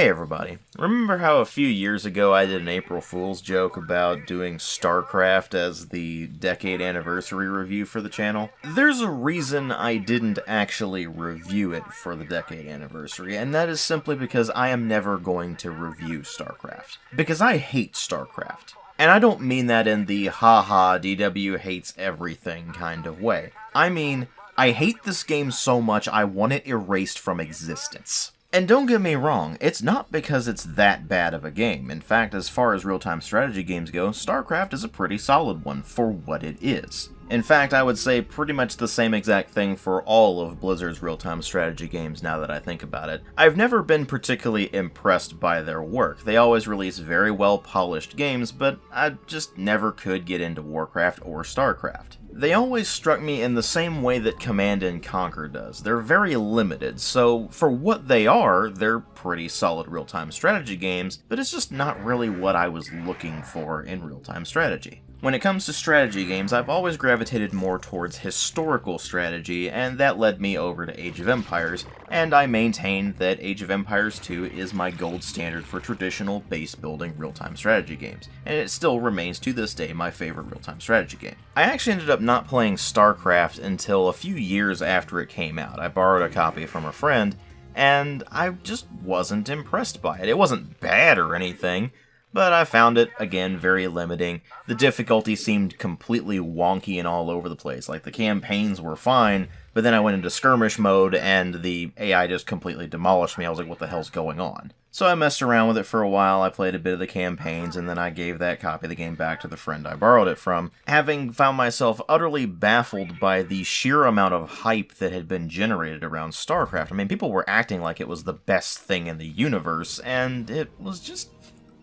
Hey everybody, remember how a few years ago I did an April Fool's joke about doing StarCraft as the decade anniversary review for the channel? There's a reason I didn't actually review it for the decade anniversary, and that is simply because I am never going to review StarCraft. Because I hate StarCraft. And I don't mean that in the haha DW hates everything kind of way. I mean, I hate this game so much I want it erased from existence. And don't get me wrong, it's not because it's that bad of a game. In fact, as far as real-time strategy games go, StarCraft is a pretty solid one for what it is. In fact, I would say pretty much the same exact thing for all of Blizzard's real-time strategy games now that I think about it. I've never been particularly impressed by their work. They always release very well-polished games, but I just never could get into Warcraft or StarCraft. They always struck me in the same way that Command & Conquer does. They're very limited, so for what they are, they're pretty solid real-time strategy games, but it's just not really what I was looking for in real-time strategy. When it comes to strategy games, I've always gravitated more towards historical strategy, and that led me over to Age of Empires, and I maintain that Age of Empires 2 is my gold standard for traditional base-building real-time strategy games, and it still remains to this day my favorite real-time strategy game. I actually ended up not playing StarCraft until a few years after it came out. I borrowed a copy from a friend, and I just wasn't impressed by it. It wasn't bad or anything, but I found it, again, very limiting. The difficulty seemed completely wonky and all over the place. Like, the campaigns were fine, but then I went into skirmish mode, and the AI just completely demolished me. I was like, what the hell's going on? So I messed around with it for a while, I played a bit of the campaigns, and then I gave that copy of the game back to the friend I borrowed it from, having found myself utterly baffled by the sheer amount of hype that had been generated around StarCraft. I mean, people were acting like it was the best thing in the universe, and it was just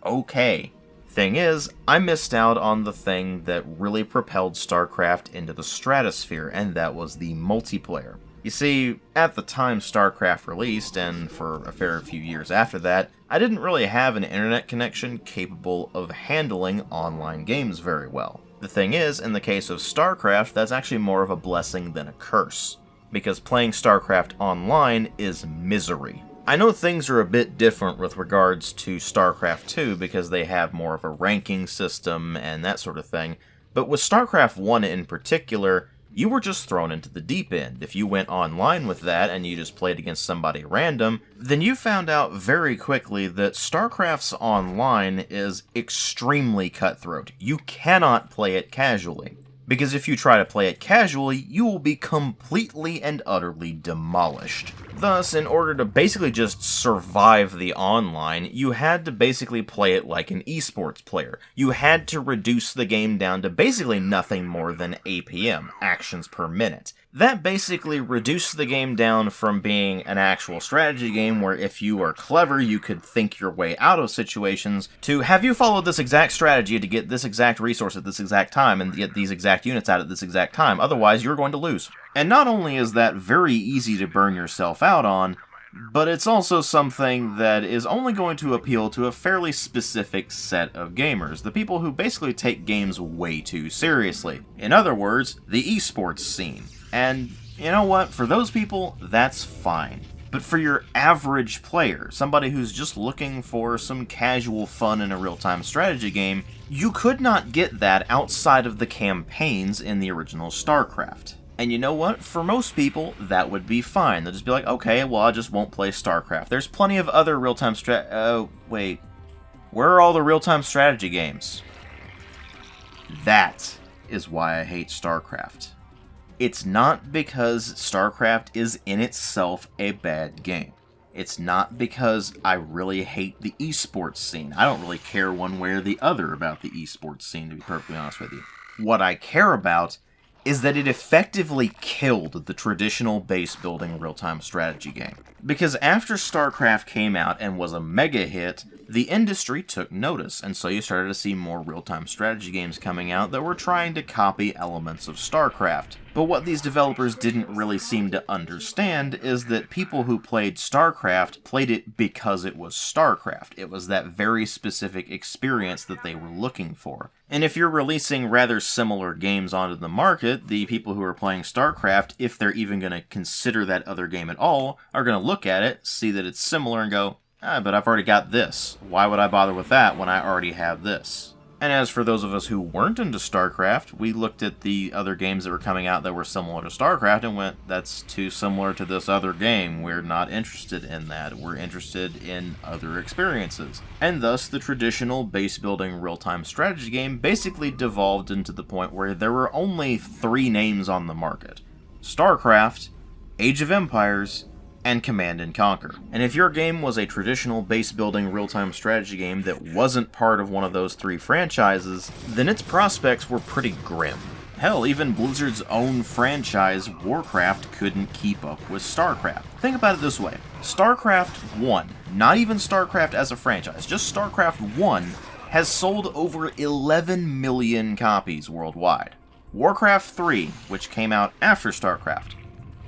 okay. Thing is, I missed out on the thing that really propelled StarCraft into the stratosphere, and that was the multiplayer. You see, at the time StarCraft released, and for a fair few years after that, I didn't really have an internet connection capable of handling online games very well. The thing is, in the case of StarCraft, that's actually more of a blessing than a curse, because playing StarCraft online is misery. I know things are a bit different with regards to StarCraft 2 because they have more of a ranking system and that sort of thing, but with StarCraft 1 in particular, you were just thrown into the deep end. If you went online with that and you just played against somebody random, then you found out very quickly that StarCraft's online is extremely cutthroat. You cannot play it casually. Because if you try to play it casually, you will be completely and utterly demolished. Thus, in order to basically just survive the online, you had to basically play it like an esports player. You had to reduce the game down to basically nothing more than APM, actions per minute. That basically reduced the game down from being an actual strategy game where if you are clever you could think your way out of situations, to have you followed this exact strategy to get this exact resource at this exact time and get these exact units out at this exact time, otherwise you're going to lose. And not only is that very easy to burn yourself out on, but it's also something that is only going to appeal to a fairly specific set of gamers, the people who basically take games way too seriously. In other words, the esports scene. And you know what? For those people, that's fine. But for your average player, somebody who's just looking for some casual fun in a real-time strategy game, you could not get that outside of the campaigns in the original StarCraft. And you know what? For most people, that would be fine. They'll just be like, okay, well, I just won't play StarCraft. There's plenty of other real-time wait. Where are all the real-time strategy games? That is why I hate StarCraft. It's not because StarCraft is in itself a bad game. It's not because I really hate the esports scene. I don't really care one way or the other about the esports scene, to be perfectly honest with you. What I care about is that it effectively killed the traditional base-building real-time strategy game. Because after StarCraft came out and was a mega hit, the industry took notice, and so you started to see more real-time strategy games coming out that were trying to copy elements of StarCraft. But what these developers didn't really seem to understand is that people who played StarCraft played it because it was StarCraft. It was that very specific experience that they were looking for. And if you're releasing rather similar games onto the market, the people who are playing StarCraft, if they're even going to consider that other game at all, are going to look at it, see that it's similar, and go, But I've already got this. Why would I bother with that when I already have this? And as for those of us who weren't into StarCraft, we looked at the other games that were coming out that were similar to StarCraft and went, that's too similar to this other game. We're not interested in that. We're interested in other experiences. And thus, the traditional base-building real-time strategy game basically devolved into the point where there were only 3 names on the market: StarCraft, Age of Empires, and Command & Conquer. And if your game was a traditional base-building real-time strategy game that wasn't part of one of those 3 franchises, then its prospects were pretty grim. Hell, even Blizzard's own franchise, Warcraft, couldn't keep up with StarCraft. Think about it this way. StarCraft 1, not even StarCraft as a franchise, just StarCraft 1, has sold over 11 million copies worldwide. Warcraft 3, which came out after StarCraft,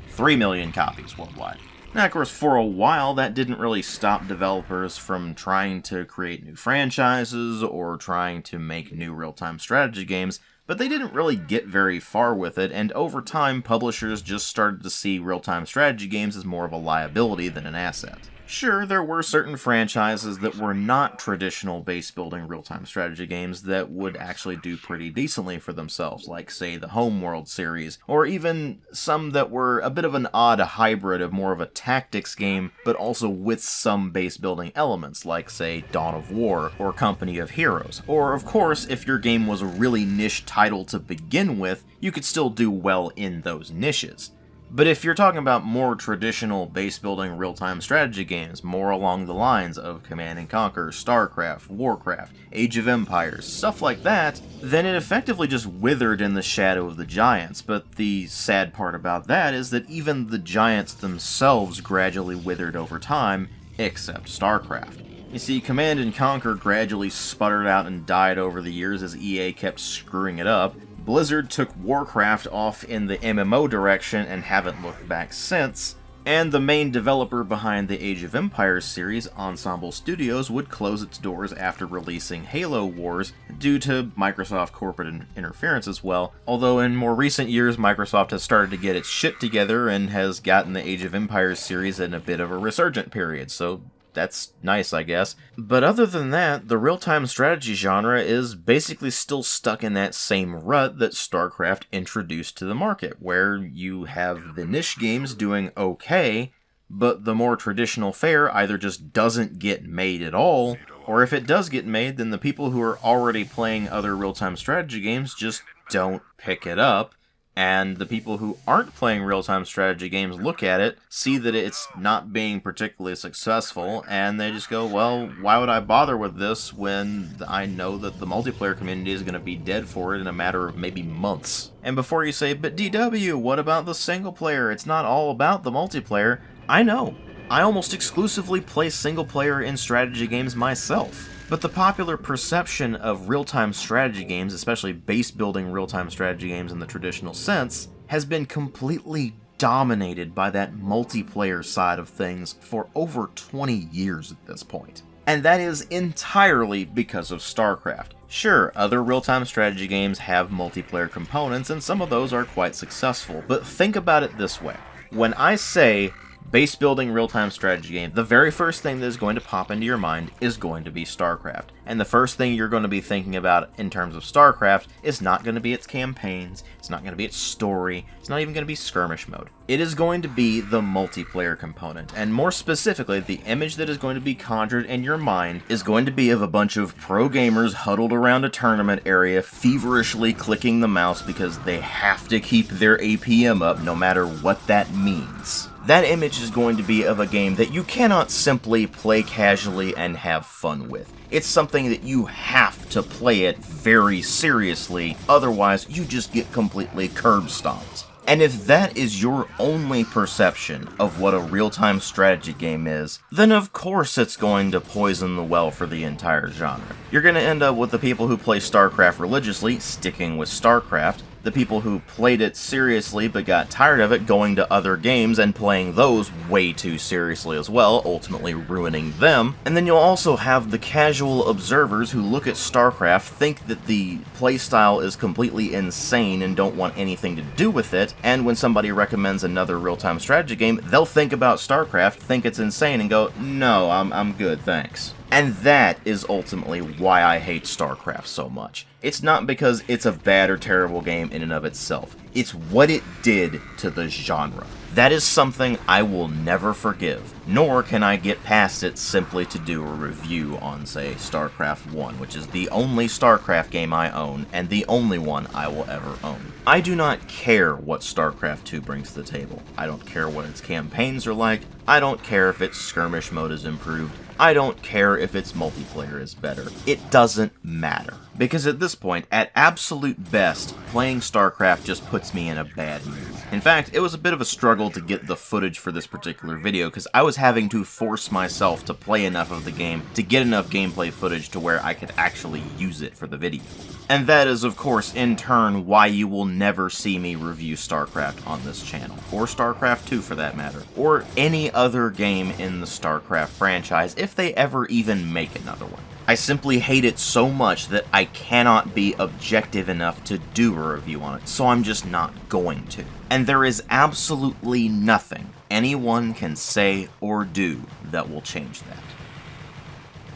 3 million copies worldwide. Now, of course, for a while, that didn't really stop developers from trying to create new franchises or trying to make new real-time strategy games, but they didn't really get very far with it, and over time, publishers just started to see real-time strategy games as more of a liability than an asset. Sure, there were certain franchises that were not traditional base-building real-time strategy games that would actually do pretty decently for themselves, like, say, the Homeworld series, or even some that were a bit of an odd hybrid of more of a tactics game, but also with some base-building elements, like, say, Dawn of War, or Company of Heroes. Or, of course, if your game was a really niche title to begin with, you could still do well in those niches. But if you're talking about more traditional base-building real-time strategy games, more along the lines of Command & Conquer, StarCraft, Warcraft, Age of Empires, stuff like that, then it effectively just withered in the shadow of the giants. But the sad part about that is that even the giants themselves gradually withered over time, except StarCraft. You see, Command & Conquer gradually sputtered out and died over the years as EA kept screwing it up. Blizzard took Warcraft off in the MMO direction and haven't looked back since, and the main developer behind the Age of Empires series, Ensemble Studios, would close its doors after releasing Halo Wars due to Microsoft corporate interference as well, although in more recent years Microsoft has started to get its shit together and has gotten the Age of Empires series in a bit of a resurgent period, so that's nice, I guess. But other than that, the real-time strategy genre is basically still stuck in that same rut that StarCraft introduced to the market, where you have the niche games doing okay, but the more traditional fare either just doesn't get made at all, or if it does get made, then the people who are already playing other real-time strategy games just don't pick it up, and the people who aren't playing real-time strategy games look at it, see that it's not being particularly successful, and they just go, well, why would I bother with this when I know that the multiplayer community is going to be dead for it in a matter of maybe months? And before you say, but DW, what about the single player? It's not all about the multiplayer. I know. I almost exclusively play single player in strategy games myself. But the popular perception of real-time strategy games, especially base-building real-time strategy games in the traditional sense, has been completely dominated by that multiplayer side of things for over 20 years at this point. And that is entirely because of StarCraft. Sure, other real-time strategy games have multiplayer components, and some of those are quite successful, but think about it this way. When I say base-building real-time strategy game, the very first thing that is going to pop into your mind is going to be StarCraft. And the first thing you're going to be thinking about in terms of StarCraft is not going to be its campaigns, it's not going to be its story, it's not even going to be skirmish mode. It is going to be the multiplayer component, and more specifically, the image that is going to be conjured in your mind is going to be of a bunch of pro gamers huddled around a tournament area, feverishly clicking the mouse because they have to keep their APM up no matter what that means. That image is going to be of a game that you cannot simply play casually and have fun with. It's something that you have to play it very seriously, otherwise you just get completely curb stomped. And if that is your only perception of what a real-time strategy game is, then of course it's going to poison the well for the entire genre. You're going to end up with the people who play StarCraft religiously sticking with StarCraft, The people who played it seriously but got tired of it going to other games and playing those way too seriously as well, ultimately ruining them. And then you'll also have the casual observers who look at StarCraft, think that the playstyle is completely insane and don't want anything to do with it, and when somebody recommends another real-time strategy game, they'll think about StarCraft, think it's insane, and go, no, I'm good, thanks. And that is ultimately why I hate StarCraft so much. It's not because it's a bad or terrible game in and of itself. It's what it did to the genre. That is something I will never forgive, nor can I get past it simply to do a review on, say, StarCraft 1, which is the only StarCraft game I own, and the only one I will ever own. I do not care what StarCraft 2 brings to the table. I don't care what its campaigns are like. I don't care if its skirmish mode is improved. I don't care if its multiplayer is better. It doesn't matter. Because at this point, at absolute best, playing StarCraft just puts me in a bad mood. In fact, it was a bit of a struggle to get the footage for this particular video, because I was having to force myself to play enough of the game to get enough gameplay footage to where I could actually use it for the video. And that is, of course, in turn, why you will never see me review StarCraft on this channel, or StarCraft 2 for that matter, or any other game in the StarCraft franchise, if they ever even make another one. I simply hate it so much that I cannot be objective enough to do a review on it, so I'm just not going to. And there is absolutely nothing anyone can say or do that will change that.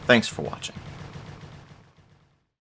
Thanks for watching.